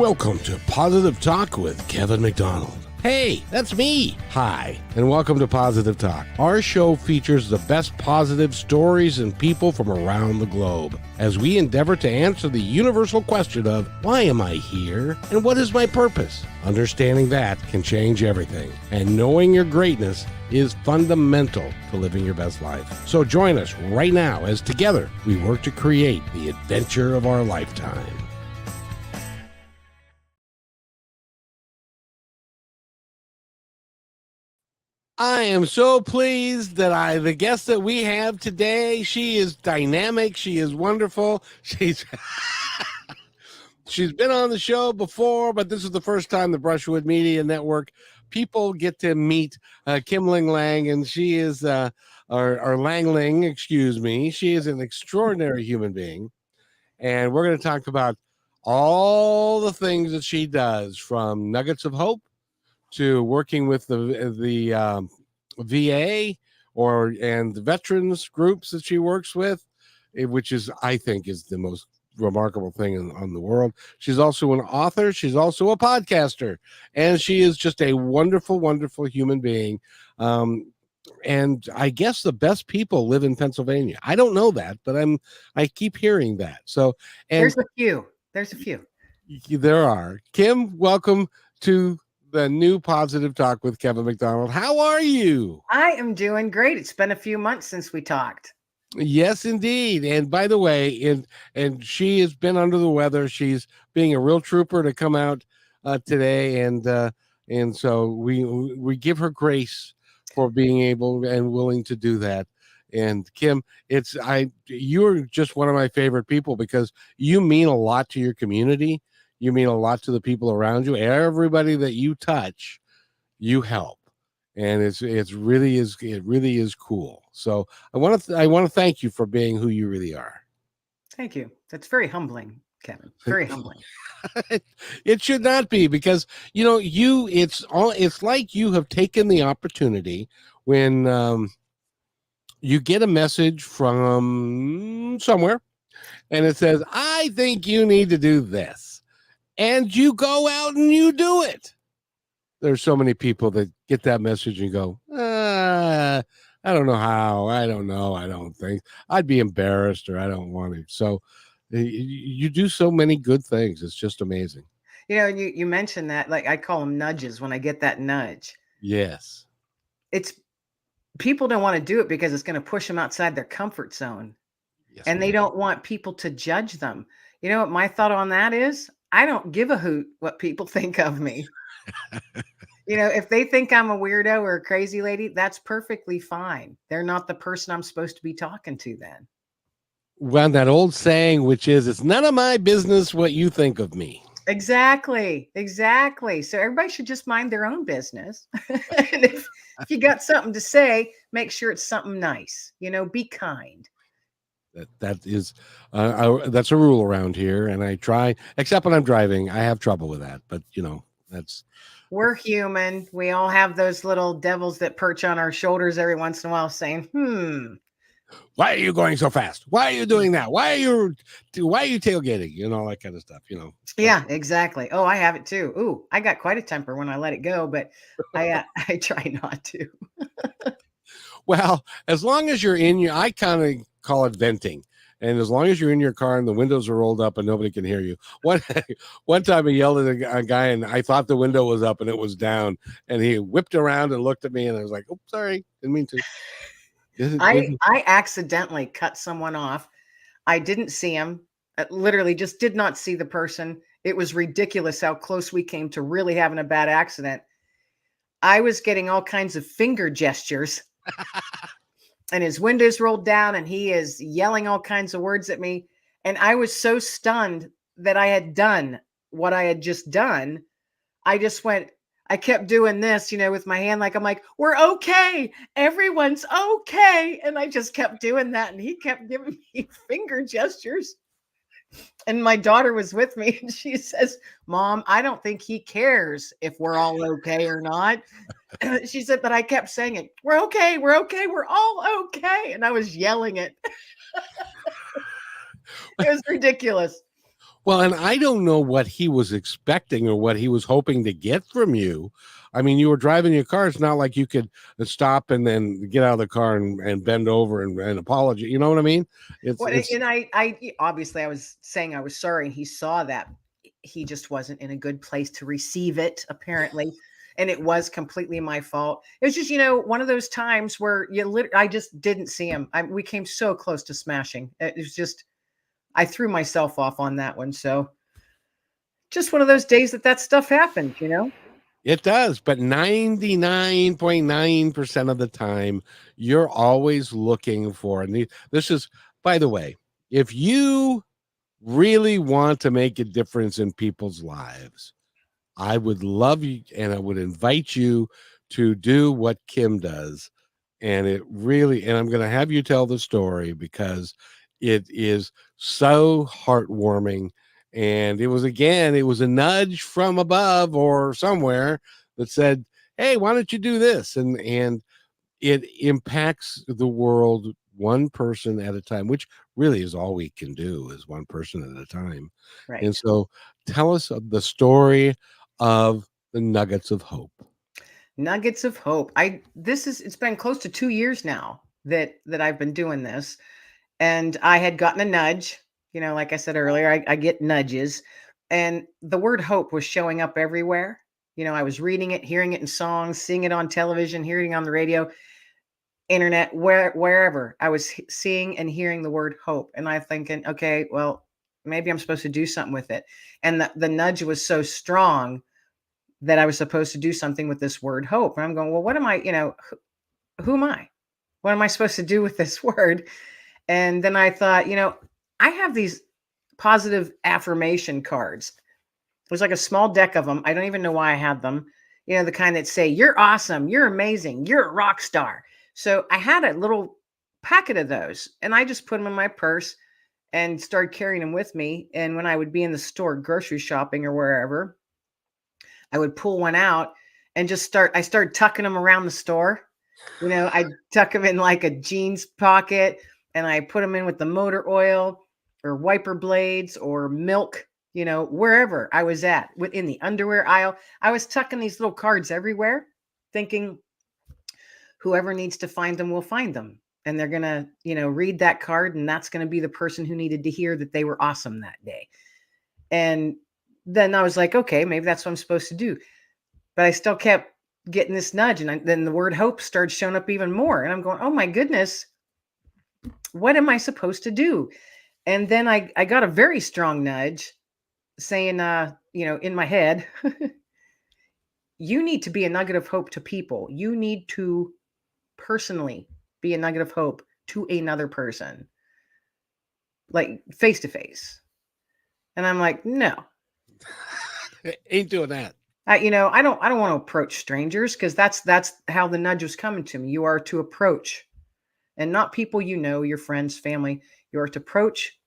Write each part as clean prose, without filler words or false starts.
Welcome to Positive Talk with Kevin McDonald. Hey, that's me. Hi, and welcome to Positive Talk. Our show features the best positive stories and people from around the globe as we endeavor to answer the universal question of why am I here and what is my purpose? Understanding that can change everything, and knowing your greatness is fundamental to living your best life. So join us right now as together we work to create the adventure of our lifetime. I am so pleased that the guest that we have today, she is dynamic. She is wonderful. She's been on the show before, but this is the first time the Brushwood Media Network people get to meet Kim Lengling, and she is or Lengling, excuse me. She is an extraordinary human being, and we're going to talk about all the things that she does, from Nuggets of Hope to working with the VA and the veterans groups that she works with, which is, I think, is the most remarkable thing on the world. She's also an author. She's also a podcaster, and she is just a wonderful, wonderful human being. And I guess the best people live in Pennsylvania. I don't know that, but I keep hearing that. So, and there's a few. There are. Kim, welcome to the new Positive Talk with Kevin McDonald. How are you? I am doing great. It's been a few months since we talked. Yes, indeed. And by the way, and she has been under the weather. She's being a real trooper to come out today, and so we give her grace for being able and willing to do that. And Kim, you're just one of my favorite people because you mean a lot to your community. You mean a lot to the people around you. Everybody that you touch, you help, and it really is cool. So I want to thank you for being who you really are. Thank you. That's very humbling, Kevin. Very humbling. It should not be, because it's like you have taken the opportunity when you get a message from somewhere, and it says, "I think you need to do this." And you go out and you do it. There's so many people that get that message and go, I don't know how. I don't know. I don't think. I'd be embarrassed, or I don't want to. So you do so many good things. It's just amazing. You mentioned that, like, I call them nudges when I get that nudge. Yes. It's people don't want to do it because it's going to push them outside their comfort zone. Yes, and they don't want people to judge them. You know what my thought on that is? I don't give a hoot what people think of me. If they think I'm a weirdo or a crazy lady, that's perfectly fine. They're not the person I'm supposed to be talking to then. Well, that old saying, which is, it's none of my business what you think of me. Exactly. So everybody should just mind their own business. And if you got something to say, make sure it's something nice. Be kind. That's a rule around here, and I try, except when I'm driving. I have trouble with that, but we're human. We all have those little devils that perch on our shoulders every once in a while saying, why are you going so fast? Why are you doing that? Why are you tailgating? All that kind of stuff, Yeah, exactly. Oh, I have it too. Ooh, I got quite a temper when I let it go, but I try not to. Well, as long as you're I kind of call it venting. And as long as you're in your car and the windows are rolled up and nobody can hear you. One time I yelled at a guy, and I thought the window was up and it was down. And he whipped around and looked at me, and I was like, oh, sorry. Didn't mean to. I accidentally cut someone off. I didn't see him. I literally just did not see the person. It was ridiculous how close we came to really having a bad accident. I was getting all kinds of finger gestures. And his windows rolled down, and he is yelling all kinds of words at me. And I was so stunned that I had done what I had just done. I kept doing this, with my hand, like, I'm like, we're okay. Everyone's okay. And I just kept doing that. And he kept giving me finger gestures. And my daughter was with me, and she says, Mom, I don't think he cares if we're all okay or not. She said, but I kept saying it. We're okay. We're okay. We're all okay. And I was yelling it. It was ridiculous. Well, and I don't know what he was expecting or what he was hoping to get from you. I mean, you were driving your car. It's not like you could stop and then get out of the car and bend over and apologize. You know what I mean? Well, It's and I obviously I was saying I was sorry, and he saw that. He just wasn't in a good place to receive it, apparently, and it was completely my fault. It was just, one of those times where I just didn't see him. We came so close to smashing. It was just I threw myself off on that one. So just one of those days that stuff happened. It does, but 99.9% of the time, you're always looking for, and this is, by the way, if you really want to make a difference in people's lives, I would love you and I would invite you to do what Kim does. And I'm going to have you tell the story because it is so heartwarming. And it was a nudge from above or somewhere that said, "Hey, why don't you do this?" And it impacts the world one person at a time, which really is all we can do, is one person at a time. And Right. so tell us the story of the nuggets of hope. Nuggets of hope. It's been close to 2 years now that I've been doing this. And I had gotten a nudge, like I said earlier, I get nudges, and the word hope was showing up everywhere. I was reading it, hearing it in songs, seeing it on television, hearing it on the radio, internet, wherever. I was seeing and hearing the word hope, and I thinking, okay, well, maybe I'm supposed to do something with it. And the nudge was so strong that I was supposed to do something with this word hope. And I'm going, well, what am I, who am I? What am I supposed to do with this word? And then I thought, I have these positive affirmation cards. There's like a small deck of them. I don't even know why I have them. The kind that say, "You're awesome, you're amazing, you're a rock star." So I had a little packet of those, and I just put them in my purse and started carrying them with me. And when I would be in the store, grocery shopping or wherever, I would pull one out and I started tucking them around the store. I tuck them in like a jeans pocket, and I put them in with the motor oil or wiper blades or milk, wherever I was at, within the underwear aisle. I was tucking these little cards everywhere, thinking whoever needs to find them will find them. And they're going to, read that card, and that's going to be the person who needed to hear that they were awesome that day. And then I was like, okay, maybe that's what I'm supposed to do. But I still kept getting this nudge. And then the word hope started showing up even more. And I'm going, oh my goodness, what am I supposed to do? And then I got a very strong nudge saying, in my head, you need to be a nugget of hope to people. You need to personally be a nugget of hope to another person, like face to face. And I'm like, no, Ain't doing that. I don't want to approach strangers, because that's how the nudge was coming to me. You are to approach, and not people, your friends, family. You are to approach.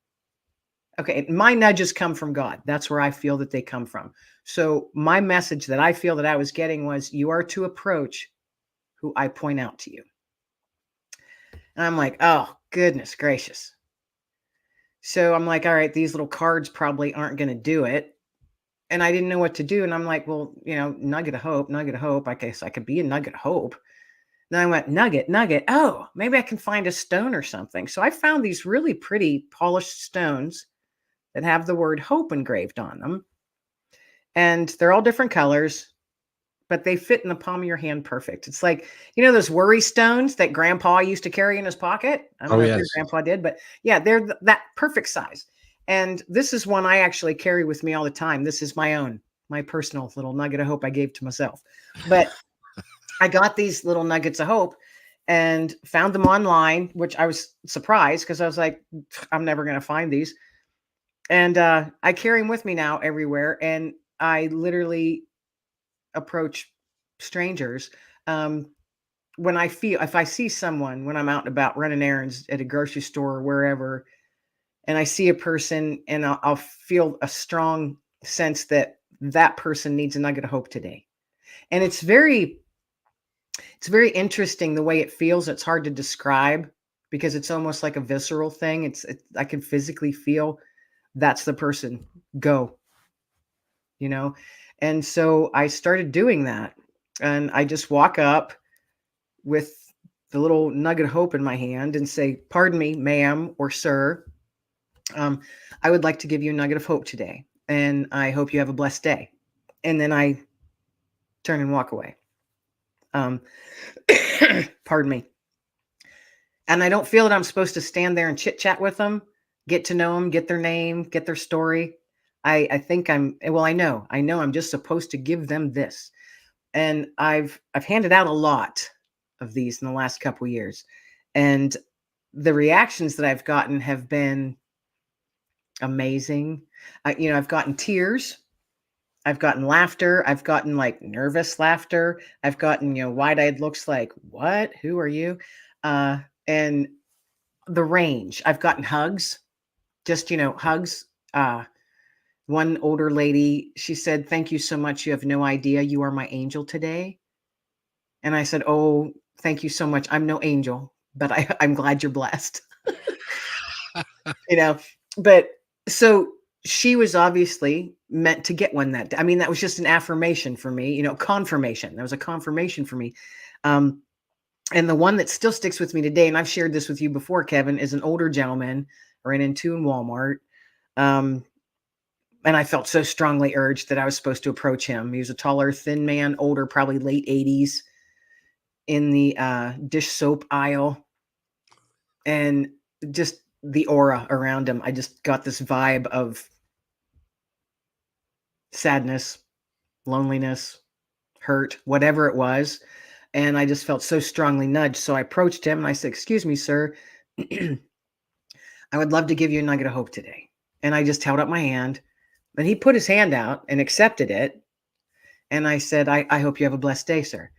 Okay, my nudges come from God. That's where I feel that they come from. So my message that I feel that I was getting was, you are to approach who I point out to you. And I'm like, oh, goodness gracious. So I'm like, all right, these little cards probably aren't going to do it. And I didn't know what to do. And I'm like, well, nugget of hope, nugget of hope. I guess I could be a nugget of hope. Then I went, nugget, nugget. Oh, maybe I can find a stone or something. So I found these really pretty polished stones that have the word hope engraved on them. And they're all different colors, but they fit in the palm of your hand perfect. It's like, those worry stones that grandpa used to carry in his pocket. I don't Oh, know if your yes. grandpa did, but yeah, they're that perfect size. And this is one I actually carry with me all the time. This is my personal little nugget of hope I gave to myself. But I got these little nuggets of hope and found them online, which I was surprised, because I was like, I'm never going to find these. And I carry them with me now everywhere. And I literally approach strangers. If I see someone when I'm out and about running errands at a grocery store or wherever, and I see a person, and I'll feel a strong sense that that person needs a nugget of hope today. And it's very interesting the way it feels. It's hard to describe, because it's almost like a visceral thing. I can physically feel that's the person. Go, you know? And so I started doing that. And I just walk up with the little nugget of hope in my hand and say, pardon me, ma'am or sir. I would like to give you a nugget of hope today. And I hope you have a blessed day. And then I turn and walk away. Pardon me. And I don't feel that I'm supposed to stand there and chit chat with them, get to know them, get their name, get their story. I think I know I'm just supposed to give them this. And I've handed out a lot of these in the last couple of years. And the reactions that I've gotten have been amazing. I've gotten tears. I've gotten laughter. I've gotten like nervous laughter. I've gotten, wide-eyed looks like, what? Who are you? And the range. I've gotten hugs, just, hugs. One older lady, she said, thank you so much. You have no idea. You are my angel today. And I said, oh, thank you so much. I'm no angel, but I'm glad you're blessed. But so she was obviously meant to get one that day. I mean, that was just an affirmation for me, confirmation. That was a confirmation for me. And the one that still sticks with me today, and I've shared this with you before, Kevin, is an older gentleman I ran into in Walmart. And I felt so strongly urged that I was supposed to approach him. He was a taller, thin man, older, probably late 80s, in the dish soap aisle. And just the aura around him, I just got this vibe of sadness, loneliness, hurt, whatever it was. And I just felt so strongly nudged. So I approached him and I said, excuse me, sir, I would love to give you a nugget of hope today. And I just held up my hand, and he put his hand out and accepted it. And I said, I hope you have a blessed day, sir.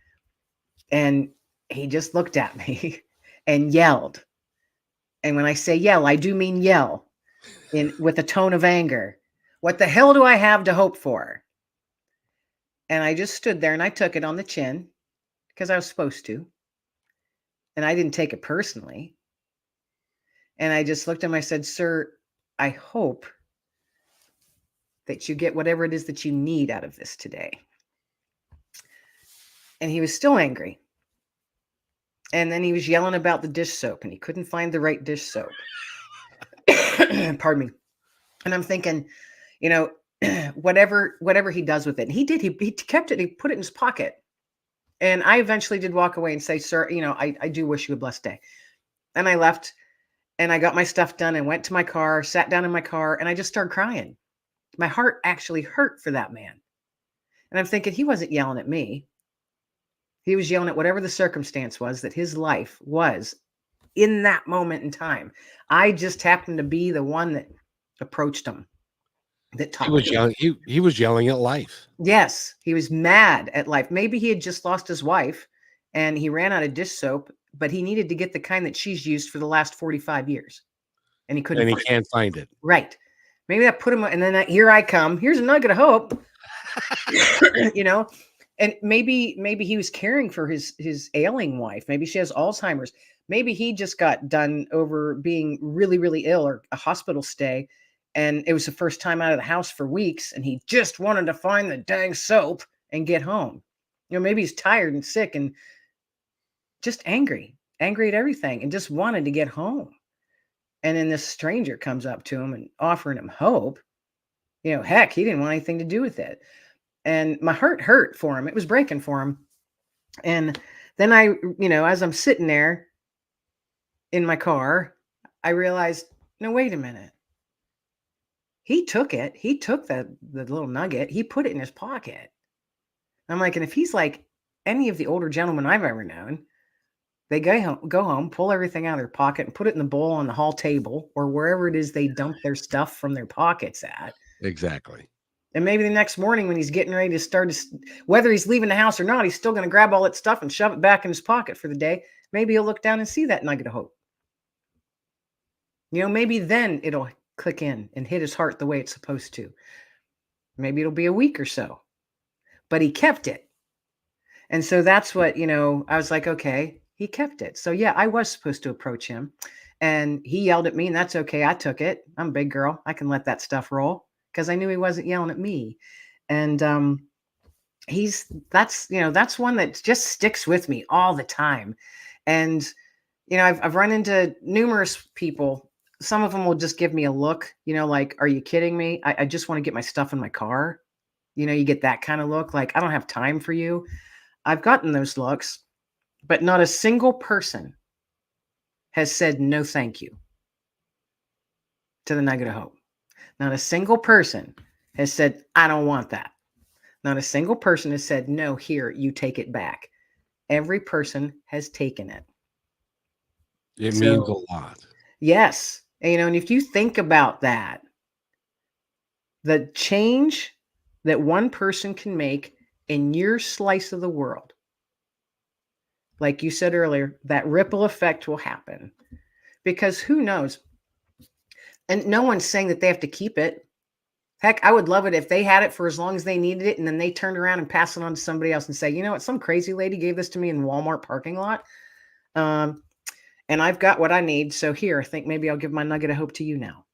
And he just looked at me and yelled. And when I say yell, I do mean yell with a tone of anger. What the hell do I have to hope for? And I just stood there and I took it on the chin because I was supposed to. And I didn't take it personally. And I just looked at him. I said, sir, I hope that you get whatever it is that you need out of this today. And he was still angry. And then he was yelling about the dish soap, and he couldn't find the right dish soap. Pardon me. And I'm thinking, whatever he does with it. And he did. He kept it. He put it in his pocket. And I eventually did walk away and say, sir, I do wish you a blessed day. And I left, and I got my stuff done and went to my car, sat down in my car, and I just started crying. My heart actually hurt for that man. And I'm thinking, he wasn't yelling at me. He was yelling at whatever the circumstance was that his life was in that moment in time. I just happened to be the one that approached him. That talked to him. He was yelling at life. Yes, he was mad at life. Maybe he had just lost his wife and he ran out of dish soap, but he needed to get the kind that she's used for the last 45 years. And he couldn't. And he can't find it. Right. Maybe that put him, and then here I come. Here's a nugget of hope. And maybe he was caring for his ailing wife. Maybe she has Alzheimer's. Maybe he just got done over being really, really ill, or a hospital stay. And it was the first time out of the house for weeks. And he just wanted to find the dang soap and get home. Maybe he's tired and sick and just angry at everything, and just wanted to get home. And then this stranger comes up to him and offering him hope. Heck, he didn't want anything to do with it. And my heart hurt for him. It was breaking for him. And then I, as I'm sitting there in my car, I realized, no, wait a minute. He took it. He took the little nugget. He put it in his pocket. I'm like, and if he's like any of the older gentlemen I've ever known, they go home, pull everything out of their pocket and put it in the bowl on the hall table or wherever it is they dump their stuff from their pockets at. Exactly. And maybe the next morning when he's getting ready to start, whether he's leaving the house or not, he's still going to grab all that stuff and shove it back in his pocket for the day. Maybe he'll look down and see that nugget of hope. Maybe then it'll click in and hit his heart the way it's supposed to. Maybe it'll be a week or so. But he kept it. And so that's what, I was like, okay, he kept it. So yeah, I was supposed to approach him. And he yelled at me, and that's okay. I took it. I'm a big girl. I can let that stuff roll because I knew he wasn't yelling at me. And that's one that just sticks with me all the time. And I've run into numerous people. Some of them will just give me a look, like, are you kidding me? I just want to get my stuff in my car. You get that kind of look, like, I don't have time for you. I've gotten those looks, but not a single person has said no thank you to the nugget of hope. Not a single person has said, I don't want that. Not a single person has said, no, here, you take it back. Every person has taken it. It means So, a lot. yes. And if you think about that, the change that one person can make in your slice of the world, like you said earlier, that ripple effect will happen. Because who knows? And no one's saying that they have to keep it. Heck, I would love it if they had it for as long as they needed it, and then they turned around and passed it on to somebody else and say, you know what, some crazy lady gave this to me in Walmart parking lot. And I've got what I need. So here, I think maybe I'll give my nugget of hope to you now.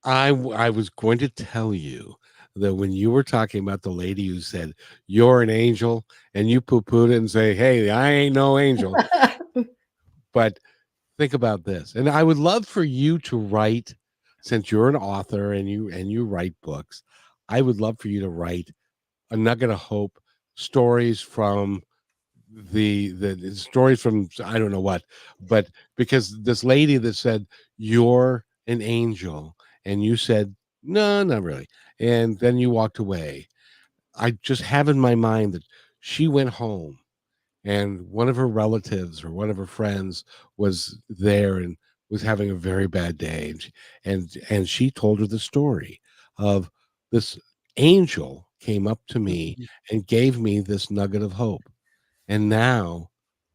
I was going to tell you that when you were talking about the lady who said, "You're an angel," and you poo-pooed it and say, "Hey, I ain't no angel." But think about this. And I would love for you to write, since you're an author and you write books, I would love for you to write a nugget of hope, stories from the stories from I don't know what, but because this lady that said you're an angel and you said no, not really, and then you walked away. I just have in my mind that she went home and one of her relatives or one of her friends was there and was having a very bad day, and she told her the story of this angel came up to me and gave me this nugget of hope, and now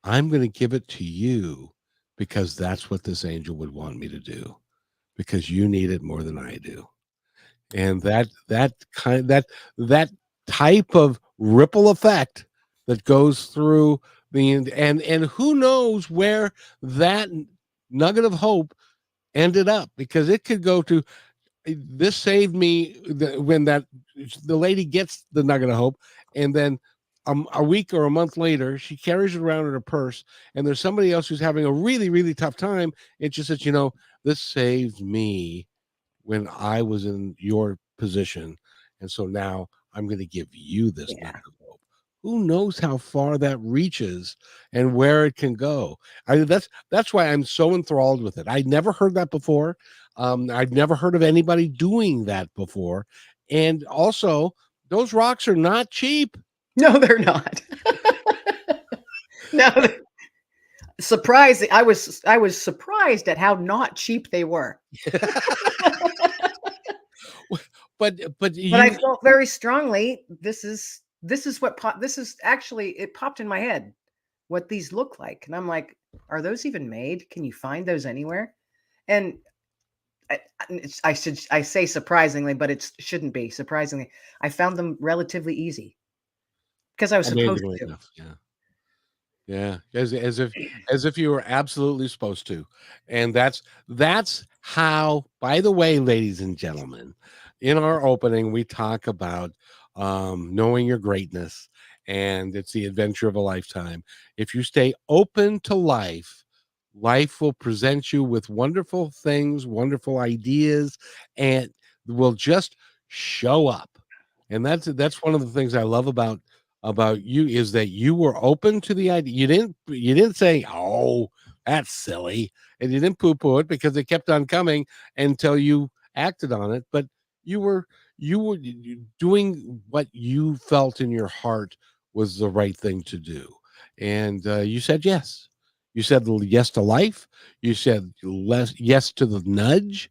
I'm going to give it to you because that's what this angel would want me to do, because you need it more than I do. And that type of ripple effect that goes through and who knows where that nugget of hope ended up, because it could go to this saved me when the lady gets the nugget of hope, and then a week or a month later she carries it around in her purse, and there's somebody else who's having a really really tough time, and she says, this saved me when I was in your position, and so now I'm going to give you this Yeah. nugget of hope. Who knows how far that reaches and where it can go? That's why I'm so enthralled with it. I'd never heard that before. I'd never heard of anybody doing that before, and also those rocks are not cheap. No, they're not. No, surprising. I was surprised at how not cheap they were. But But I you felt very strongly, this is actually, it popped in my head what these look like. And I'm like, are those even made? Can you find those anywhere? And I say surprisingly, but it shouldn't be surprisingly. I found them relatively easy because I was supposed amazingly to. enough, yeah. Yeah, as if you were absolutely supposed to. And that's how, by the way, ladies and gentlemen, in our opening we talk about knowing your greatness, and it's the adventure of a lifetime. If you stay open to life, life will present you with wonderful things, wonderful ideas, and will just show up. And that's one of the things I love about you, is that you were open to the idea. You didn't say, "Oh, that's silly," and you didn't poo-poo it, because it kept on coming until you acted on it. But you were doing what you felt in your heart was the right thing to do, and you said yes. You said yes to life. You said yes to the nudge,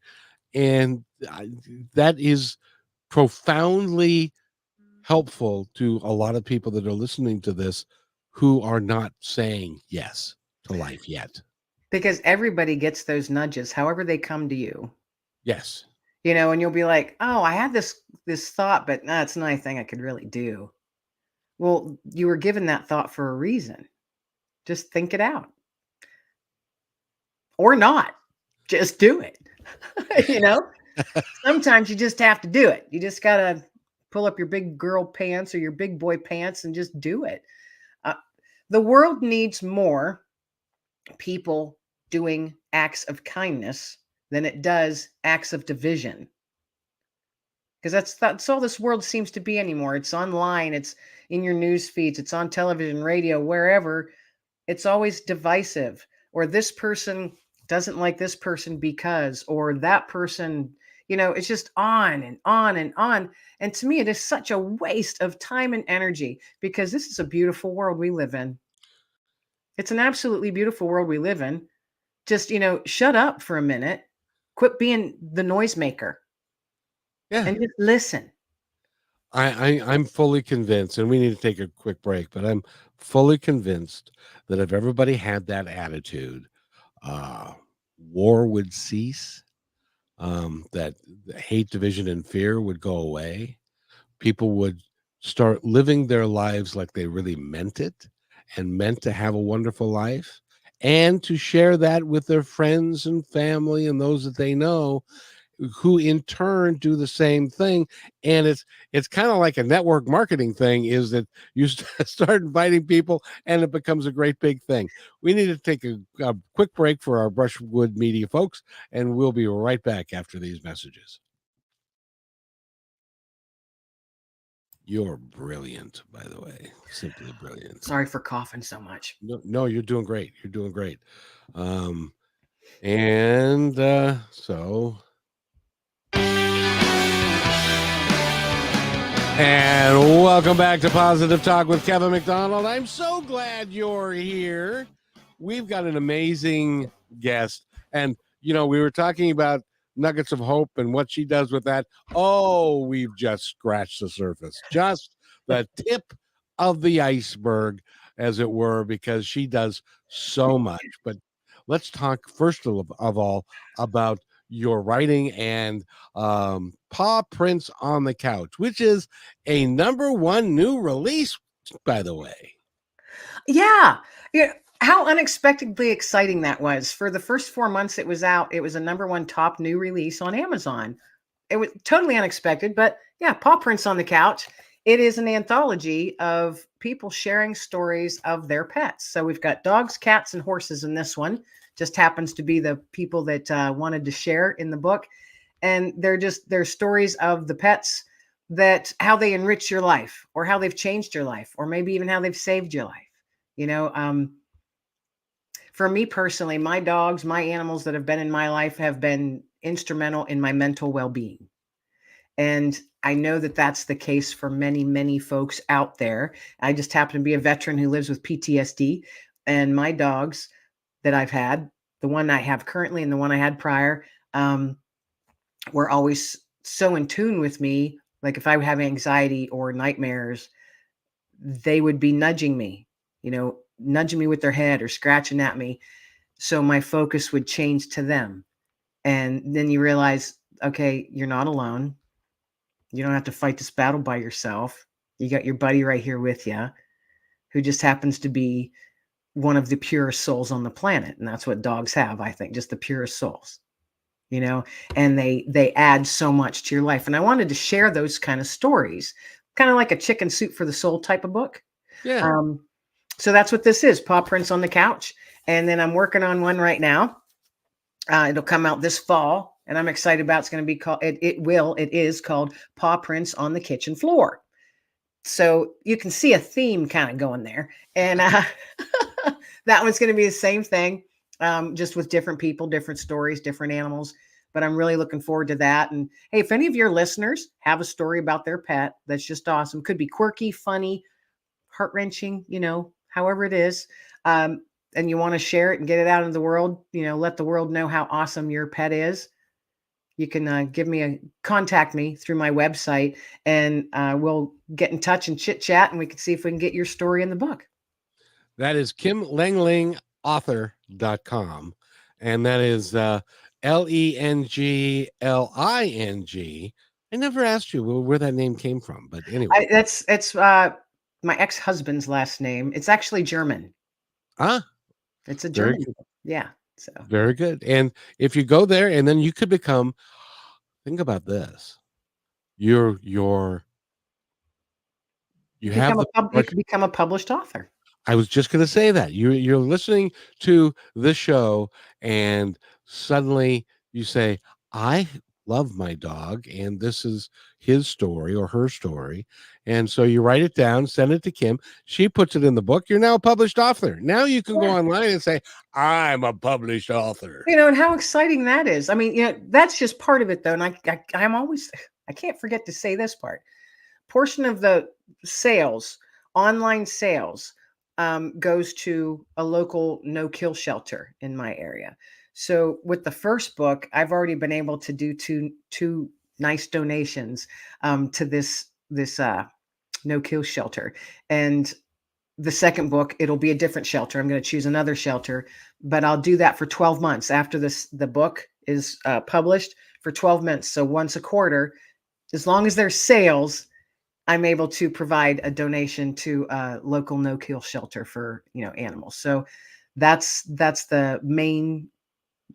and that is profoundly helpful to a lot of people that are listening to this who are not saying yes to life yet. Because everybody gets those nudges, however they come to you. Yes. And you'll be like, oh, I had this thought, but it's not anything I could really do. Well, you were given that thought for a reason. Just think it out. Or not. just do it. You know, sometimes you just have to do it. You just got to pull up your big girl pants or your big boy pants and just do it. Uh, the world needs more people doing acts of kindness than it does acts of division. Because that's all this world seems to be anymore. It's online, it's in your news feeds, it's on television, radio, wherever. It's always divisive, or this person doesn't like this person because, or that person, it's just on and on and on. And to me, it is such a waste of time and energy, because this is a beautiful world we live in. It's an absolutely beautiful world we live in. Just, shut up for a minute, quit being the noisemaker, Yeah. and just listen. I'm fully convinced, and we need to take a quick break, but I'm fully convinced that if everybody had that attitude, uh, war would cease, that the hate, division, and fear would go away. People would start living their lives like they really meant it and meant to have a wonderful life and to share that with their friends and family and those that they know, who in turn do the same thing. And it's kind of like a network marketing thing, is that you start inviting people and it becomes a great big thing. We need to take a quick break for our Brushwood Media folks, and we'll be right back after these messages. You're brilliant, by the way. Simply brilliant. Sorry for coughing so much. No, you're doing great. You're doing great. And so And welcome back to Positive Talk with Kevin McDonald. I'm so glad you're here. We've got an amazing guest. And, we were talking about nuggets of hope and what she does with that. Oh, we've just scratched the surface, just the tip of the iceberg, as it were, because she does so much. But let's talk first of all about your writing and Paw Prints on the Couch, which is a #1 new release, by the way. Yeah. Yeah. How unexpectedly exciting that was. For the first 4 months it was out, it was a #1 top new release on Amazon. It was totally unexpected, but yeah, Paw Prints on the Couch. It is an anthology of people sharing stories of their pets. So we've got dogs, cats, and horses in this one. Just happens to be the people that wanted to share in the book. And they're stories of the pets, that how they enrich your life, or how they've changed your life, or maybe even how they've saved your life. For me personally, my dogs, my animals that have been in my life have been instrumental in my mental well-being. And I know that that's the case for many, many folks out there. I just happen to be a veteran who lives with PTSD, and my dogs that I've had, the one I have currently and the one I had prior, were always so in tune with me. Like if I would have anxiety or nightmares, they would be nudging me, nudging me with their head or scratching at me. So my focus would change to them. And then you realize, okay, you're not alone. You don't have to fight this battle by yourself. You got your buddy right here with you, who just happens to be one of the purest souls on the planet. And that's what dogs have, I think, just the purest souls, and they add so much to your life. And I wanted to share those kind of stories, kind of like a chicken soup for the soul type of book. Yeah. So that's what this is, Paw Prints on the Couch. And then I'm working on one right now. It'll come out this fall, and I'm excited about. It's going to be called. It is called Paw Prints on the Kitchen Floor. So you can see a theme kind of going there, and that one's going to be the same thing, just with different people, different stories, different animals. But I'm really looking forward to that. And hey, if any of your listeners have a story about their pet that's just awesome, could be quirky, funny, heart-wrenching, however it is, and you want to share it and get it out into the world, let the world know how awesome your pet is, you can contact me through my website, and we'll get in touch and chit chat, and we can see if we can get your story in the book. That is KimLenglingAuthor.com. And that is Lengling. I never asked you where that name came from, but anyway. It's my ex-husband's last name. It's actually German. Ah, It's a German. Yeah. So very good. And if you go there, and then you could become, think about this. You're you have the you could become a published author. I was just going to say that you're listening to this show, and suddenly you say, "I love my dog, and this is his story or her story," and so you write it down, send it to Kim. She puts it in the book. You're now a published author. Now you can go Yeah. online and say, "I'm a published author." And how exciting that is. I mean, that's just part of it, though. And I'm always, I can't forget to say this part. Portion of the sales, online sales, goes to a local no-kill shelter in my area. So with the first book, I've already been able to do two nice donations to this no-kill shelter. And the second book, it'll be a different shelter. I'm going to choose another shelter, but I'll do that for 12 months after the book is published, for 12 months. So once a quarter, as long as there's sales, I'm able to provide a donation to a local no-kill shelter for animals. So that's the main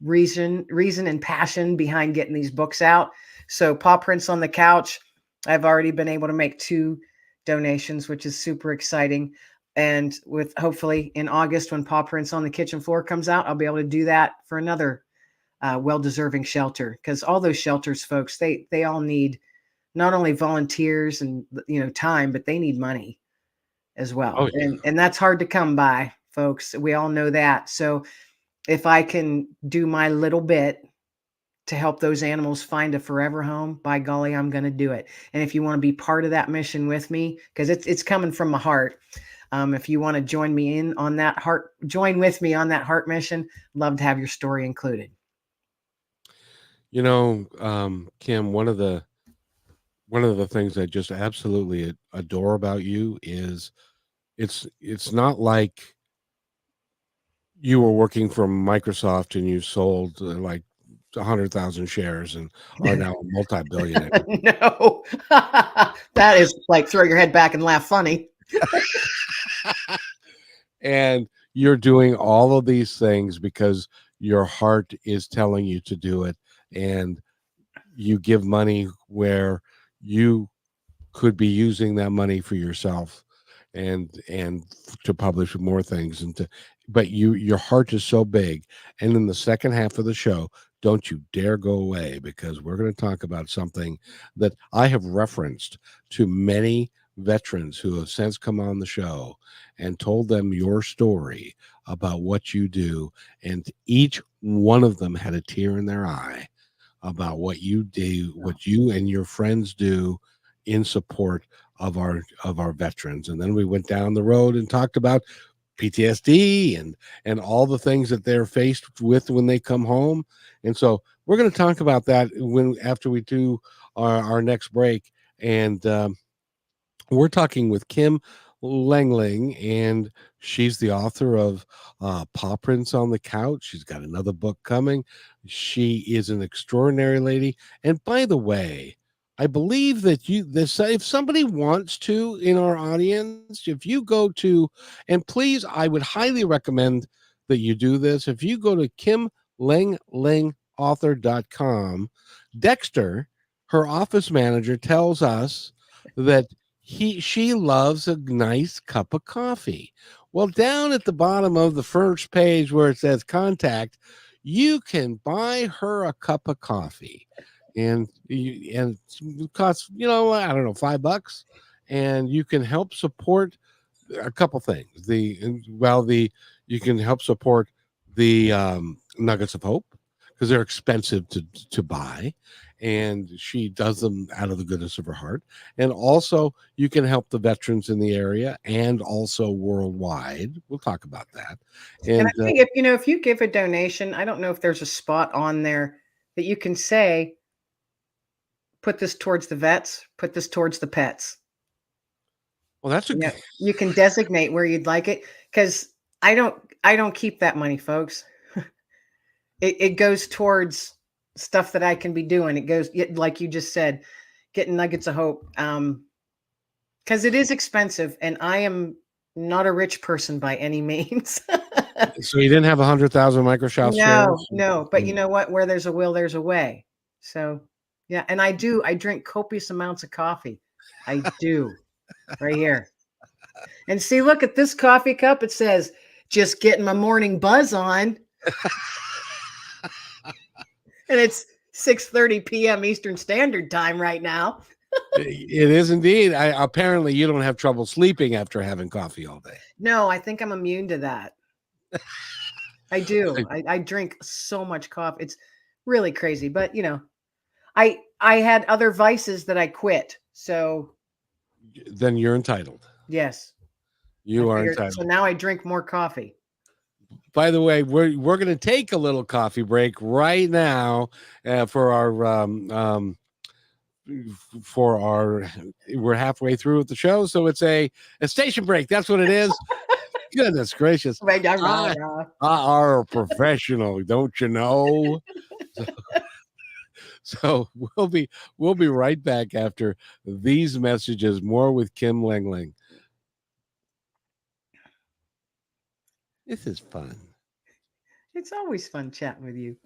reason and passion behind getting these books out. So Paw Prints on the Couch, I've already been able to make 2 donations, which is super exciting. And with hopefully in August, when Paw Prints on the Kitchen Floor comes out, I'll be able to do that for another well-deserving shelter, because all those shelters, folks, they all need not only volunteers and time, but they need money as well. Oh yeah. And that's hard to come by, folks. We all know that. So if I can do my little bit to help those animals find a forever home, by golly, I'm going to do it. And if you want to be part of that mission with me, because it's coming from my heart. If you want to join with me on that heart mission, love to have your story included. Kim, one of the things I just absolutely adore about you is it's not like you were working for Microsoft and you sold like 100,000 shares and are now a multi-billionaire. No, that is like throw your head back and laugh funny. And you're doing all of these things because your heart is telling you to do it, and you give money where you could be using that money for yourself and to publish more things, but your heart is so big. And in the second half of the show, don't you dare go away, because we're going to talk about something that I have referenced to many veterans who have since come on the show and told them your story about what you do, and each one of them had a tear in their eye about what you do, what you and your friends do in support of our veterans. And then we went down the road and talked about PTSD and all the things that they're faced with when they come home. And so we're going to talk about that after we do our next break. And we're talking with Kim Lengling, and she's the author of Paw Prints on the Couch. She's got another book coming. She is an extraordinary lady. And by the way, I believe that if somebody wants to in our audience, if you go to, and please, I would highly recommend that you do this. If you go to kimlenglingauthor.com, Dexter, her office manager, tells us that she loves a nice cup of coffee. Well, down at the bottom of the first page where it says contact, you can buy her a cup of coffee, and it costs, I don't know, $5, and you can help support a couple things. You can help support the Nuggets of Hope, because they're expensive to buy, and she does them out of the goodness of her heart. And also, you can help the veterans in the area and also worldwide. We'll talk about that. And And I think if you give a donation, I don't know if there's a spot on there that you can say, put this towards the vets, put this towards the pets. well, that's a Yeah, you can designate where you'd like it, because I don't keep that money, folks. It goes towards stuff that I can be doing. It goes, like you just said, getting Nuggets of Hope. Because it is expensive, and I am not a rich person by any means. So you didn't have 100,000 Microsoft shares? No. But you know what? Where there's a will, there's a way. So yeah. And I drink copious amounts of coffee. I do. Right here. And see, look at this coffee cup. It says, just getting my morning buzz on. And it's 6:30 p.m. Eastern Standard Time right now. It is indeed. Apparently you don't have trouble sleeping after having coffee all day. No, I think I'm immune to that. I do. I drink so much coffee. It's really crazy. But I had other vices that I quit. So then you're entitled. yes. You are entitled. So now I drink more coffee. By the way, we're going to take a little coffee break right now for our we're halfway through with the show, so it's a station break. That's what it is. Goodness gracious. I are a professional, don't you know? So we'll be right back after these messages. More with Kim Lengling. This is fun. It's always fun chatting with you.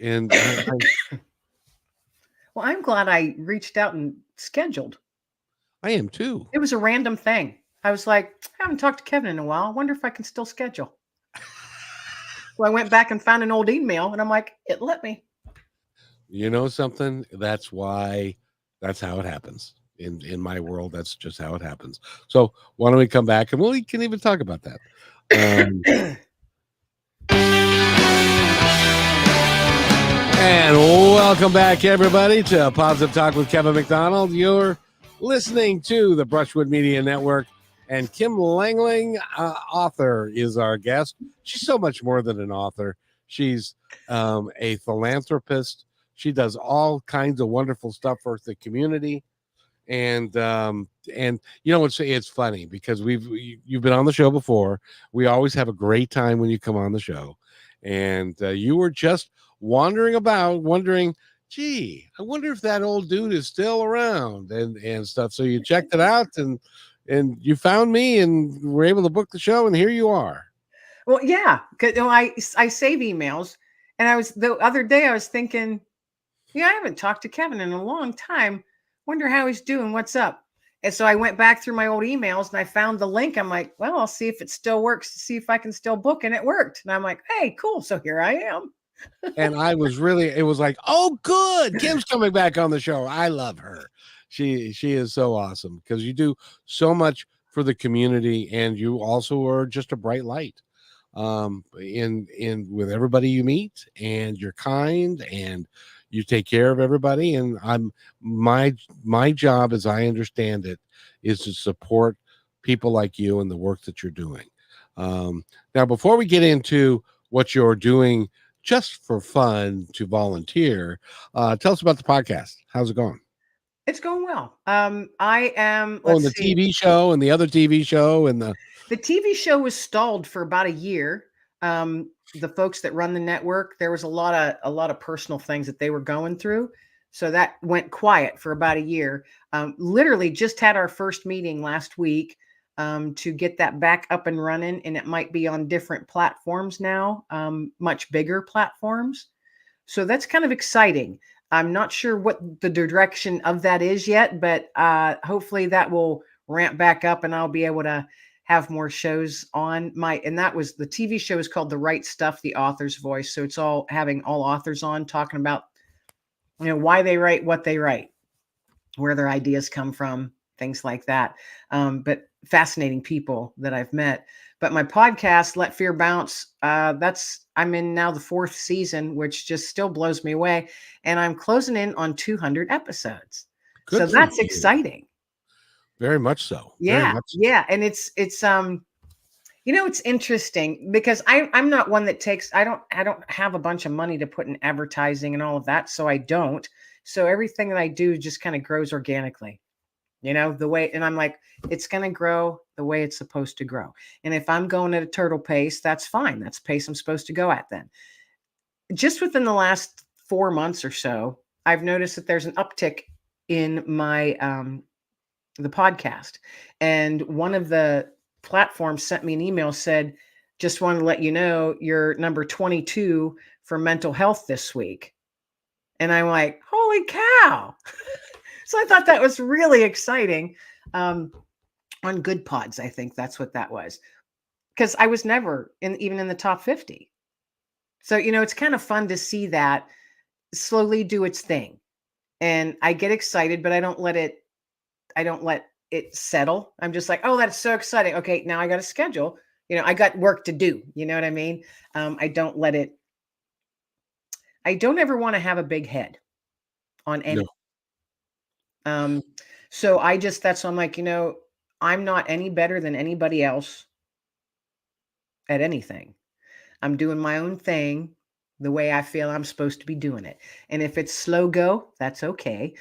And well, I'm glad I reached out and scheduled. I am too. It was a random thing. I was like, I haven't talked to Kevin in a while. I wonder if I can still schedule. So I went back and found an old email, and I'm like, it let me. You know something? That's how it happens. In my world, that's just how it happens. So why don't we come back and we can even talk about that. And welcome back, everybody, to Positive Talk with Kevin McDonald. You're listening to the Brushwood Media Network, and Kim Lengling, author, is our guest. She's so much more than an author. She's a philanthropist. She does all kinds of wonderful stuff for the community. And it's funny because you've been on the show before. We always have a great time when you come on the show, and you were just wandering about wondering, gee, I wonder if that old dude is still around and stuff. So you checked it out and you found me and were able to book the show, and here you are. Well, yeah, because I save emails, and the other day I was thinking, I haven't talked to Kevin in a long time. Wonder how he's doing. What's up? And so I went back through my old emails and I found the link. I'm like, well, I'll see if it still works to see if I can still book. And it worked. And I'm like, hey, cool. So here I am. And it was like, oh, good. Kim's coming back on the show. I love her. She is so awesome because you do so much for the community, and you also are just a bright light in with everybody you meet, and you're kind and you take care of everybody. And my job, as I understand it, is to support people like you and the work that you're doing. Now, before we get into what you're doing just for fun to volunteer, tell us about the podcast. How's it going? It's going well. I am. The TV show and the other TV show and the TV show was stalled for about a year. The folks that run the network, there was a lot of personal things that they were going through, so that went quiet for about a year. Literally just had our first meeting last week to get that back up and running, and it might be on different platforms now, much bigger platforms. So that's kind of exciting. I'm not sure what the direction of that is yet, but hopefully that will ramp back up and I'll be able to have more shows on and that was the TV show is called The Right Stuff, the author's voice. So it's all having all authors on talking about, why they write what they write, where their ideas come from, things like that. But fascinating people that I've met. But my podcast, Let Fear Bounce, I'm in now the 4th season, which just still blows me away. And I'm closing in on 200 episodes. Good, so that's exciting. Very much so. Yeah. Very much so. Yeah. And it's it's interesting because I'm not one that I don't have a bunch of money to put in advertising and all of that. So I don't. So everything that I do just kind of grows organically, the way, and I'm like, it's going to grow the way it's supposed to grow. And if I'm going at a turtle pace, that's fine. That's the pace I'm supposed to go at then. Just within the last 4 months or so, I've noticed that there's an uptick in my, the podcast, and one of the platforms sent me an email, said, Just want to let you know you're number 22 for mental health this week. And I'm like, holy cow. So I thought that was really exciting. On Good Pods, I think that's what that was. Because I was never even in the top 50. So, it's kind of fun to see that slowly do its thing. And I get excited, but I don't let it settle. I'm just like, oh, that's so exciting. Okay, now I got a schedule. I got work to do. You know what I mean? I don't let it. I don't ever want to have a big head on any. No. So that's why I'm like, I'm not any better than anybody else at anything. I'm doing my own thing the way I feel I'm supposed to be doing it. And if it's slow go, that's okay.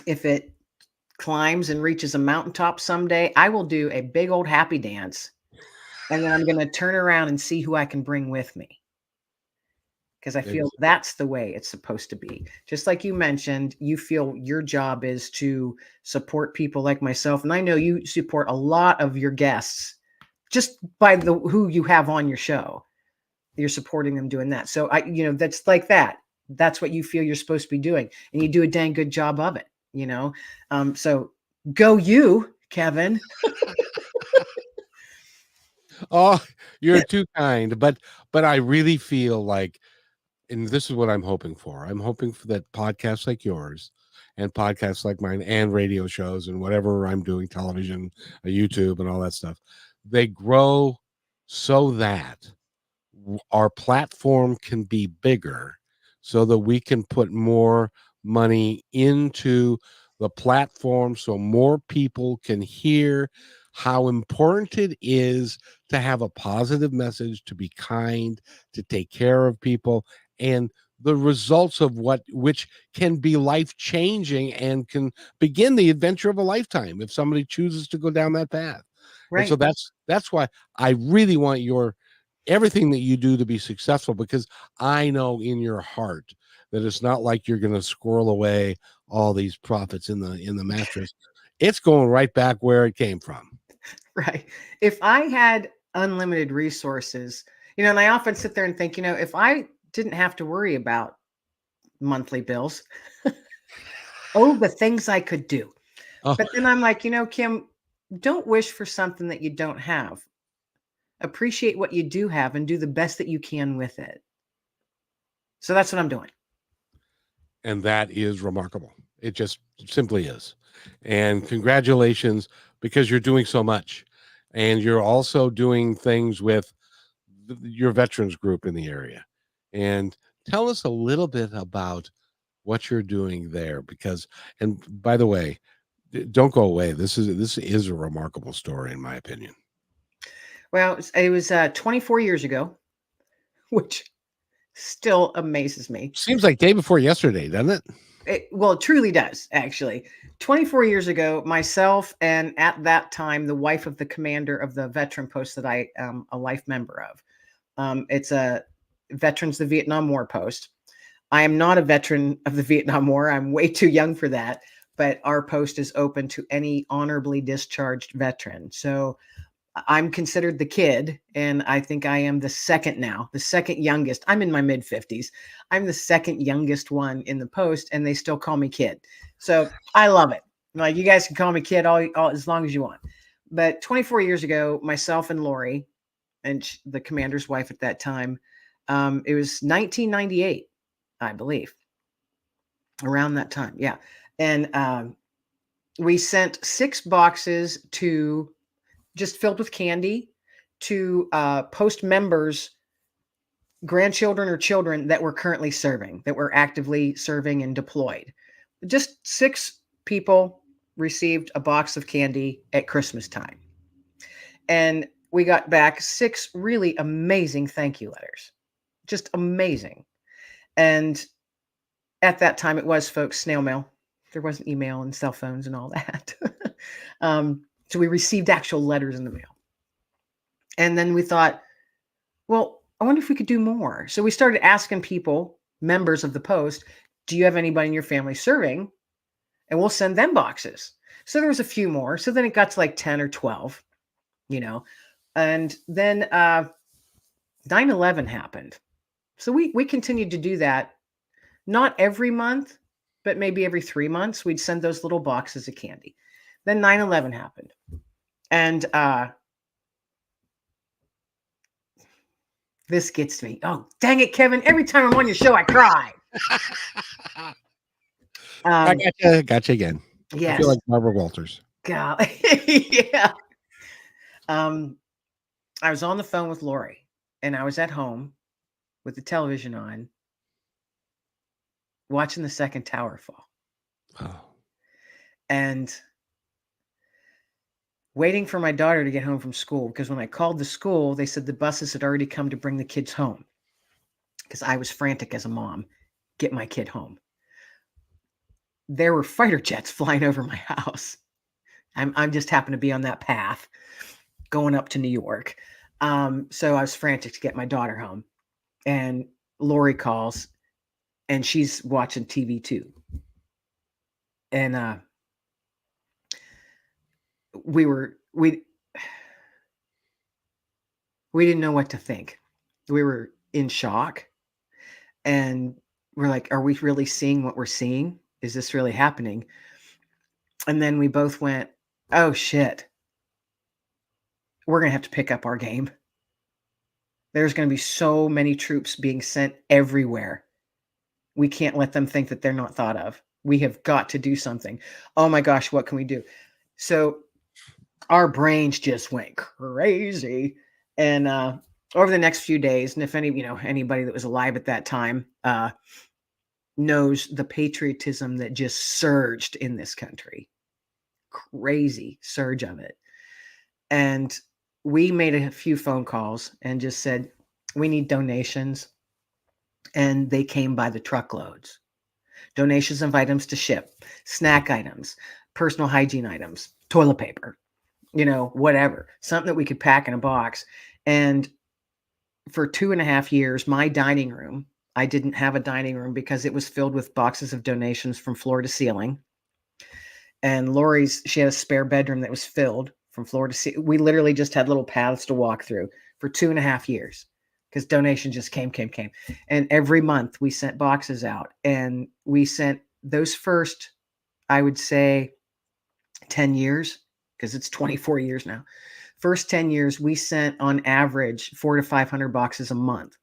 If it climbs and reaches a mountaintop someday, I will do a big old happy dance. And then I'm going to turn around and see who I can bring with me. Because I feel that's the way it's supposed to be. Just like you mentioned, you feel your job is to support people like myself. And I know you support a lot of your guests just by who you have on your show. You're supporting them doing that. So that's like that. That's what you feel you're supposed to be doing. And you do a dang good job of it, So go you, Kevin. Oh, you're too kind. But I really feel like, and this is what I'm hoping for. I'm hoping for that podcasts like yours and podcasts like mine and radio shows and whatever I'm doing, television, YouTube and all that stuff, they grow so that our platform can be bigger, so that we can put more money into the platform so more people can hear how important it is to have a positive message, to be kind, to take care of people, and the results of which can be life changing and can begin the adventure of a lifetime if somebody chooses to go down that path. And so Right. that's why I really want everything that you do to be successful, because I know in your heart that it's not like you're going to squirrel away all these profits in the mattress. It's going right back where it came from. Right. If I had unlimited resources, and I often sit there and think, if I didn't have to worry about monthly bills, the things I could do. Oh. But then I'm like, Kim, don't wish for something that you don't have. Appreciate what you do have and do the best that you can with it. So that's what I'm doing. And that is remarkable. It just simply is. And congratulations, because you're doing so much. And you're also doing things with your veterans group in the area. And tell us a little bit about what you're doing there, because, and by the way, don't go away. This is a remarkable story, in my opinion. Well, it was 24 years ago, which still amazes me. Seems like day before yesterday, doesn't it? It truly does, actually. 24 years ago, myself and at that time, the wife of the commander of the veteran post that I am a life member of. It's a Veterans of the Vietnam War post. I am not a veteran of the Vietnam War. I'm way too young for that. But our post is open to any honorably discharged veteran. So I'm considered the kid, and I think I am the second youngest. I'm in my mid 50s. I'm the second youngest one in the post, and they still call me kid. So I love it. Like, you guys can call me kid all as long as you want. But 24 years ago, myself and Lori, and the commander's wife at that time, it was 1998, I believe, around that time. Yeah. And we sent 6 boxes to just filled with candy to post members, grandchildren or children that were currently serving, that were actively serving and deployed. Just 6 people received a box of candy at Christmas time. And we got back 6 really amazing thank you letters. Just amazing. And at that time, it was, folks, snail mail. There wasn't email and cell phones and all that. So we received actual letters in the mail. And then we thought, well, I wonder if we could do more. So we started asking people, members of the post, do you have anybody in your family serving? And we'll send them boxes. So there was a few more. So then it got to like 10 or 12, And then 9/11 happened. So we continued to do that. Not every month, but maybe every 3 months, we'd send those little boxes of candy. Then 9/11 happened. And this gets me. Oh, dang it, Kevin. Every time I'm on your show, I cry. I gotcha again. Yes. I feel like Barbara Walters. God. Yeah. I was on the phone with Lori, and I was at home with the television on, watching the second tower fall. Oh. And waiting for my daughter to get home from school, because when I called the school, they said the buses had already come to bring the kids home, because I was frantic as a mom, get my kid home. There were fighter jets flying over my house. I'm just happened to be on that path going up to New York. So I was frantic to get my daughter home, and Lori calls, and she's watching TV too. And we didn't know what to think. We were in shock, and we're like, are we really seeing what we're seeing? Is this really happening? And then we both went, oh shit, we're going to have to pick up our game. There's going to be so many troops being sent everywhere. We can't let them think that they're not thought of. We have got to do something. Oh my gosh, what can we do? So our brains just went crazy. And over the next few days, and if anybody that was alive at that time knows the patriotism that just surged in this country, crazy surge of it. And we made a few phone calls and just said, we need donations. And they came by the truckloads. Donations of items to ship, snack items, personal hygiene items, toilet paper, whatever, something that we could pack in a box. And for 2.5 years, my dining room, I didn't have a dining room because it was filled with boxes of donations from floor to ceiling. And Lori's, she had a spare bedroom that was filled from floor to ceiling. We literally just had little paths to walk through for 2.5 years because donations just came. And every month we sent boxes out, and we sent those first, I would say 10 years, because it's 24 years now. First 10 years, we sent on average 400 to 500 boxes a month,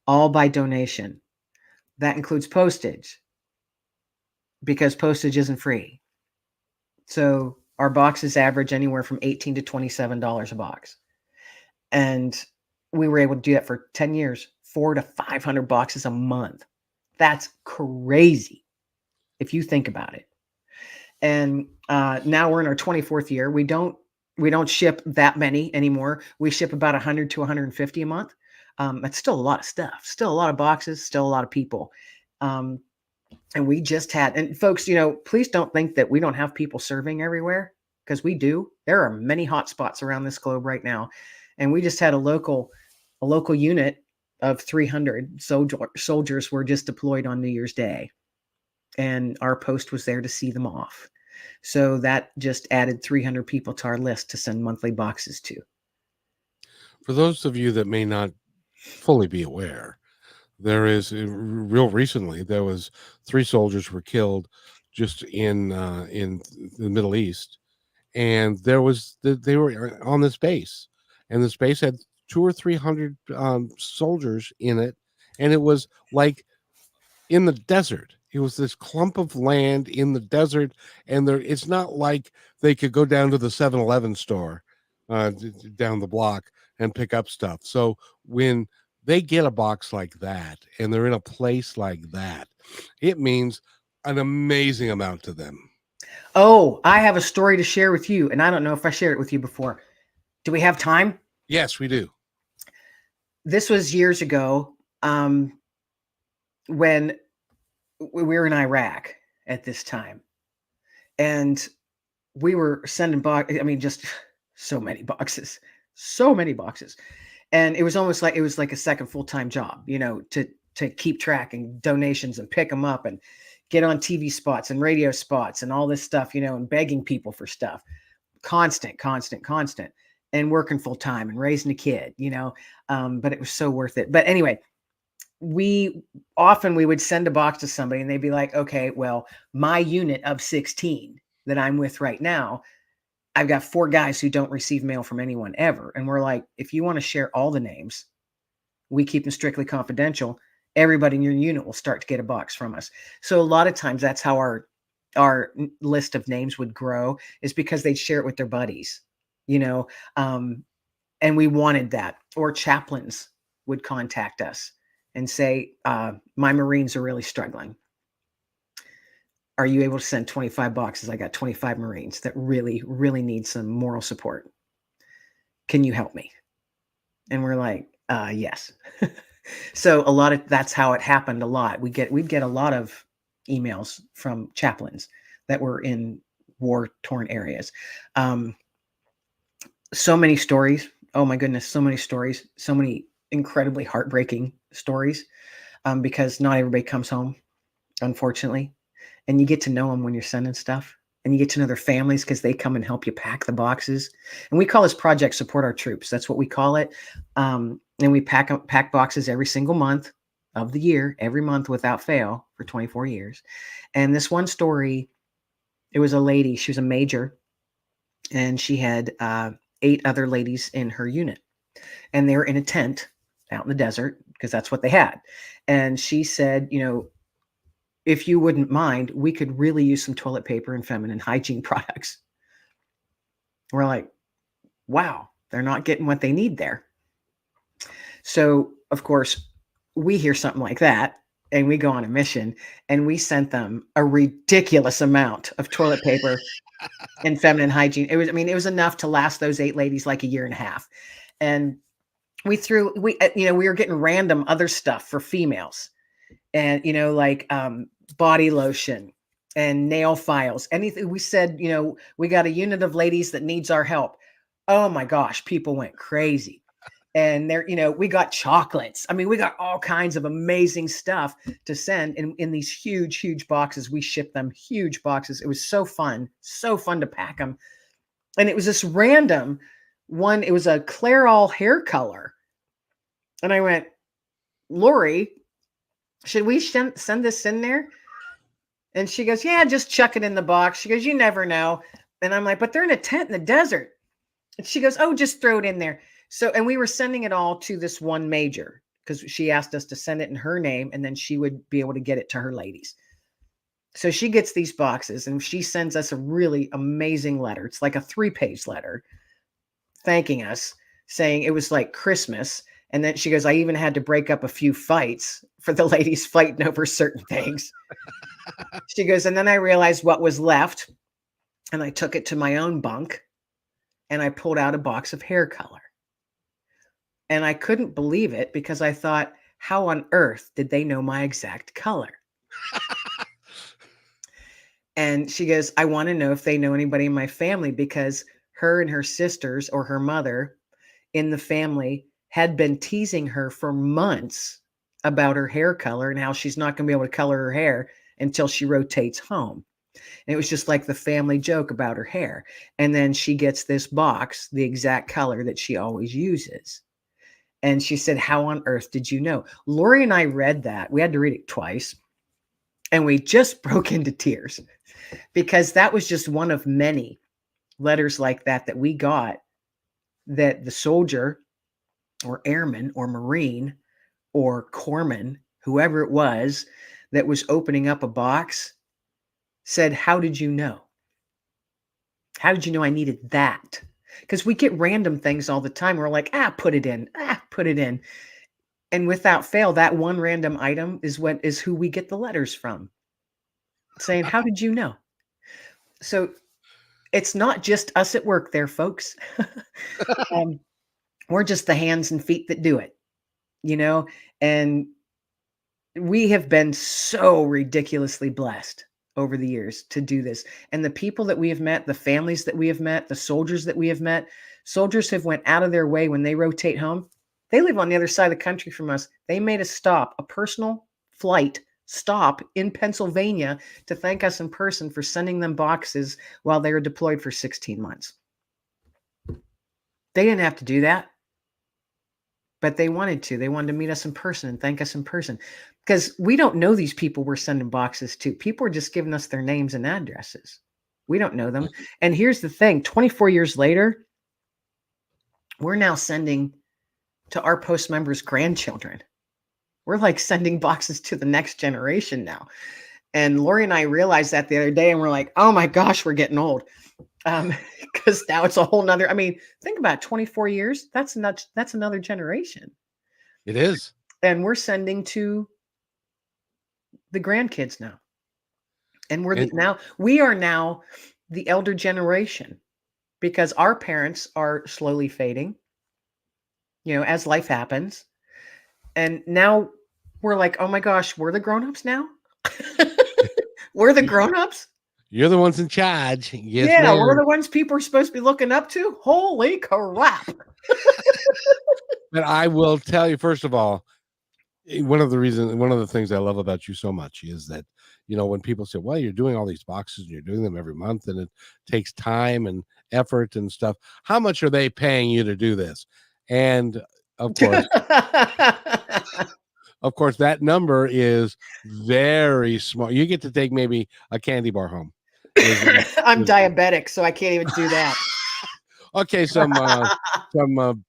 all by donation. That includes postage, because postage isn't free. So our boxes average anywhere from $18 to $27 a box. And we were able to do that for 10 years, 400 to 500 boxes a month. That's crazy if you think about it. And now we're in our 24th year. We don't ship that many anymore. We ship about 100 to 150 a month. That's still a lot of stuff, still a lot of boxes, still a lot of people. And we just had, and folks, please don't think that we don't have people serving everywhere, because we do. There are many hot spots around this globe right now. And we just had a local unit of 300 soldiers were just deployed on New Year's Day. And our post was there to see them off. So that just added 300 people to our list to send monthly boxes to. For those of you that may not fully be aware, there is real recently, there was 3 soldiers were killed just in the Middle East. And they were on this base, and this base had 200 or 300 soldiers in it. And it was like in the desert. It was this clump of land in the desert, and it's not like they could go down to the 7-Eleven store down the block and pick up stuff. So when they get a box like that and they're in a place like that, it means an amazing amount to them. Oh, I have a story to share with you, and I don't know if I shared it with you before. Do we have time? Yes, we do. This was years ago, when we were in Iraq at this time, and we were sending just so many boxes, and it was almost like a second full-time job, to keep track and donations and pick them up and get on TV spots and radio spots and all this stuff, and begging people for stuff, constant. and working full time and raising a kid, but it was so worth it. But anyway, we would send a box to somebody and they'd be like, okay, well, my unit of 16 that I'm with right now, I've got 4 guys who don't receive mail from anyone ever. And we're like, if you want to share all the names, we keep them strictly confidential. Everybody in your unit will start to get a box from us. So a lot of times that's how our list of names would grow, is because they'd share it with their buddies, and we wanted that. Or chaplains would contact us and say, my Marines are really struggling. Are you able to send 25 boxes? I got 25 Marines that really, really need some moral support. Can you help me? And we're like, yes. So that's how it happened a lot. We'd get a lot of emails from chaplains that were in war-torn areas. So many stories. Oh my goodness, so many stories, so many incredibly heartbreaking stories, because not everybody comes home, unfortunately. And you get to know them when you're sending stuff, and you get to know their families because they come and help you pack the boxes. And we call this Project Support Our Troops. That's what we call it. And we pack boxes every single month of the year, every month without fail for 24 years. And this one story, it was a lady, she was a major, and she had 8 other ladies in her unit. And they were in a tent out in the desert because that's what they had. And she said, if you wouldn't mind, we could really use some toilet paper and feminine hygiene products. We're like, wow, they're not getting what they need there. So, of course, we hear something like that and we go on a mission, and we sent them a ridiculous amount of toilet paper and feminine hygiene. It was enough to last those 8 ladies like a year and a half. And we were getting random other stuff for females, and, like body lotion and nail files, anything. We said, we got a unit of ladies that needs our help. Oh my gosh, people went crazy. And we got chocolates. I mean, we got all kinds of amazing stuff to send in these huge, huge boxes. We shipped them huge boxes. It was so fun to pack them. And it was this random one. It was a Clairol hair color. And I went, Lori, should we send this in there? And she goes, yeah, just chuck it in the box. She goes, you never know. And I'm like, but they're in a tent in the desert. And she goes, oh, just throw it in there. So, and we were sending it all to this one major because she asked us to send it in her name, and then she would be able to get it to her ladies. So she gets these boxes and she sends us a really amazing letter. It's like a 3-page letter thanking us, saying it was like Christmas. And then she goes, I even had to break up a few fights for the ladies fighting over certain things. She goes, and then I realized what was left, and I took it to my own bunk and I pulled out a box of hair color. And I couldn't believe it because I thought, how on earth did they know my exact color? And she goes, I want to know if they know anybody in my family, because her and her sisters or her mother in the family had been teasing her for months about her hair color and how she's not going to be able to color her hair until she rotates home. And it was just like the family joke about her hair. And then she gets this box, the exact color that she always uses. And she said, how on earth did you know? Lori and I read that. We had to read it twice. And we just broke into tears because that was just one of many letters like that we got, that the soldier or airman or Marine or corpsman, whoever it was that was opening up a box, said, how did you know? How did you know I needed that? Because we get random things all the time. We're like, put it in. And without fail, that one random item is who we get the letters from, saying, how did you know? So it's not just us at work there, folks. We're just the hands and feet that do it, and we have been so ridiculously blessed over the years to do this. And the people that we have met, the families that we have met, the soldiers that we have met, soldiers have went out of their way when they rotate home. They live on the other side of the country from us. They made a personal flight stop in Pennsylvania to thank us in person for sending them boxes while they were deployed for 16 months. They didn't have to do that, but they wanted to. They wanted to meet us in person and thank us in person, because we don't know these people we're sending boxes to. People are just giving us their names and addresses. We don't know them. And here's the thing, 24 years later, we're now sending to our post members' grandchildren. We're like sending boxes to the next generation now. And Lori and I realized that the other day, and we're like, oh my gosh, we're getting old. Because now it's a whole nother, I mean, think about it, 24 years. That's another generation. It is. And we're sending to the grandkids now. And we are now the elder generation, because our parents are slowly fading, as life happens. And now we're like, oh my gosh, we're the grown-ups now. We're the grown-ups. You're the ones in charge. Yes, yeah, ma'am. we're the ones people are supposed to be looking up to. Holy crap. But I will tell you, first of all, one of the things I love about you so much is that, when people say, well, you're doing all these boxes and you're doing them every month and it takes time and effort and stuff, how much are they paying you to do this? And of course, that number is very small. You get to take maybe a candy bar home. I'm diabetic, so I can't even do that. Okay, some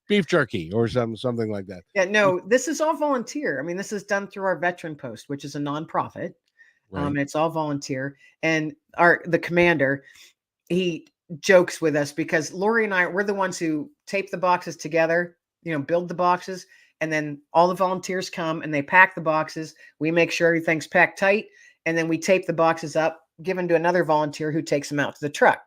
beef jerky or something like that. Yeah, no, this is all volunteer. I mean, this is done through our Veteran Post, which is a nonprofit. Right. It's all volunteer. And the commander, he jokes with us because Lori and I, we're the ones who tape the boxes together, build the boxes, and then all the volunteers come and they pack the boxes. We make sure everything's packed tight, and then we tape the boxes up, give them to another volunteer who takes them out to the truck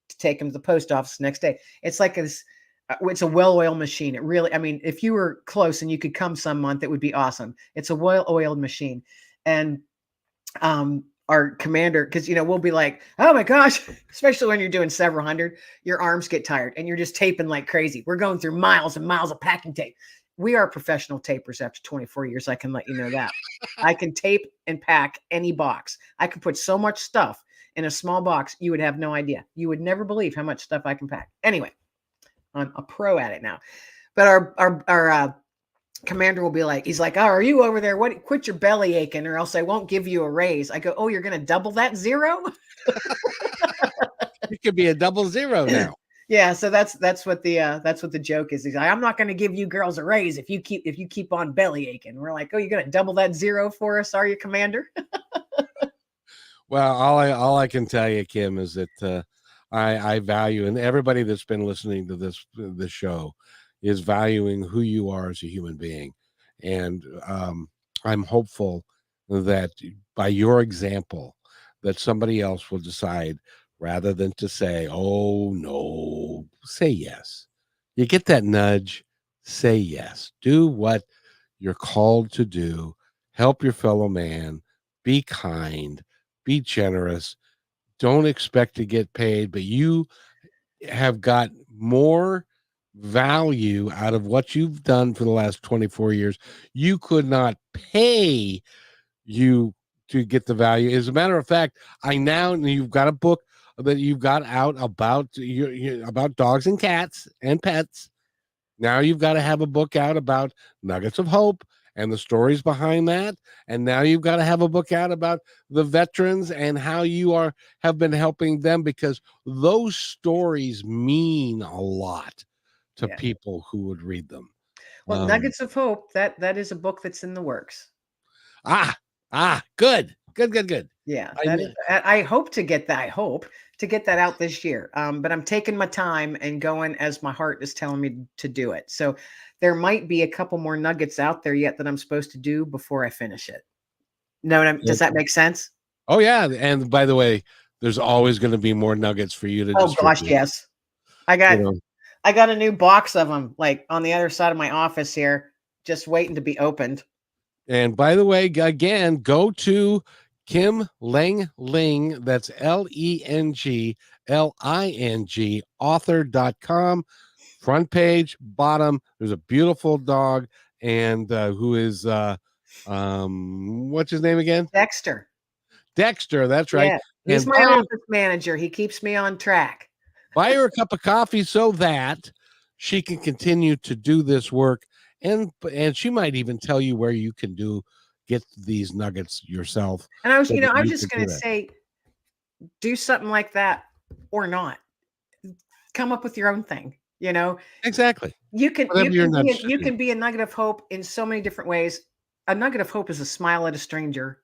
to take them to the post office the next day. It's like it's a well-oiled machine. It really, I mean, if you were close and you could come some month, it would be awesome. It's a well-oiled machine. And our commander, because we'll be like, oh my gosh, especially when you're doing several hundred, your arms get tired and you're just taping like crazy. We're going through miles and miles of packing tape. We are professional tapers after 24 years. I can let you know that. I can tape and pack any box. I can put so much stuff in a small box, you would have no idea. You would never believe how much stuff I can pack. Anyway, I'm a pro at it now. But our commander will be like, he's like, oh, are you over there? What? Quit your belly aching, or else I won't give you a raise. I go, oh, you're going to double that zero? It could be a double zero now. Yeah, so that's what the joke is. He's like, I'm not going to give you girls a raise if you keep on belly aching. We're like, oh, you're going to double that zero for us, are you, Commander? Well, all I can tell you, Kim, is that I value, and everybody that's been listening to this show is valuing who you are as a human being, and I'm hopeful that by your example, that somebody else will decide, rather than to say, oh no, say yes. You get that nudge, say yes. Do what you're called to do. Help your fellow man. Be kind. Be generous. Don't expect to get paid, but you have got more value out of what you've done for the last 24 years. You could not pay you to get the value. As a matter of fact, you've got a book that you've got out about about dogs and cats and pets. Now you've got to have a book out about Nuggets of Hope and the stories behind that. And now you've got to have a book out about the veterans and how you have been helping them, because those stories mean a lot to people who would read them. Well, Nuggets of Hope, that is a book that's in the works. Good. Yeah, I hope to get that. I hope to get that out this year. But I'm taking my time and going as my heart is telling me to do it. So there might be a couple more nuggets out there yet that I'm supposed to do before I finish it. Does that make sense? Oh yeah, and by the way, there's always going to be more nuggets for you to distribute. Gosh, yes. I got a new box of them, like on the other side of my office here, just waiting to be opened. And by the way, again, go to Kim Lengling, that's Lengling, author.com. Front page, bottom, there's a beautiful dog, and who is what's his name again? Dexter, that's right. Yeah, he's my office manager. He keeps me on track. Buy her a cup of coffee so that she can continue to do this work, and she might even tell you where you can get these nuggets yourself. And I was, so that I'm you just can going do to that. say, do something like that or not. Come up with your own thing. Exactly. You can Whatever you you're can be nudged a, to you do. can be a nugget of hope in so many different ways. A nugget of hope is a smile at a stranger.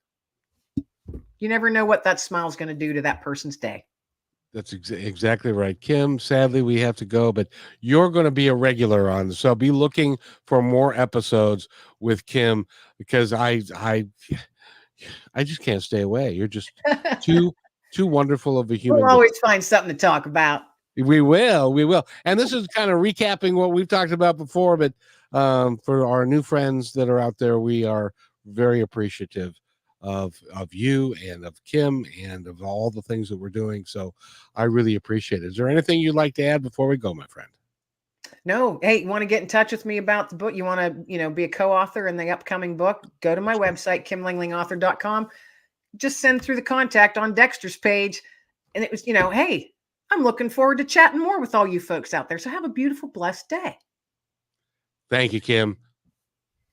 You never know what that smile is going to do to that person's day. That's exactly right, Kim. Sadly, we have to go, but you're going to be a regular on, so be looking for more episodes with Kim, because I just can't stay away. You're just too wonderful of a We'll human being. always find something to talk about. We will. And this is kind of recapping what we've talked about before, but for our new friends that are out there, we are very appreciative of you and of Kim and of all the things that we're doing. So I really appreciate it. Is there anything you'd like to add before we go, my friend? No. Hey, you want to get in touch with me about the book? You want to, be a co-author in the upcoming book? Go to my website, kimlenglingauthor.com. Just send through the contact on Dexter's page. And it was, hey, I'm looking forward to chatting more with all you folks out there. So have a beautiful, blessed day. Thank you, Kim.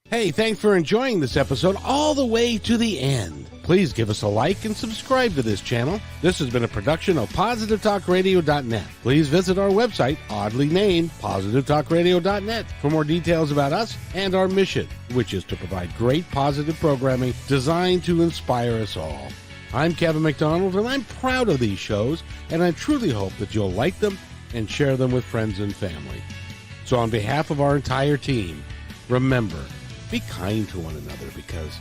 Hey, thanks for enjoying this episode all the way to the end. Please give us a like and subscribe to this channel. This has been a production of PositiveTalkRadio.net. Please visit our website, oddly named PositiveTalkRadio.net, for more details about us and our mission, which is to provide great positive programming designed to inspire us all. I'm Kevin McDonald, and I'm proud of these shows, and I truly hope that you'll like them and share them with friends and family. So on behalf of our entire team, remember, be kind to one another, because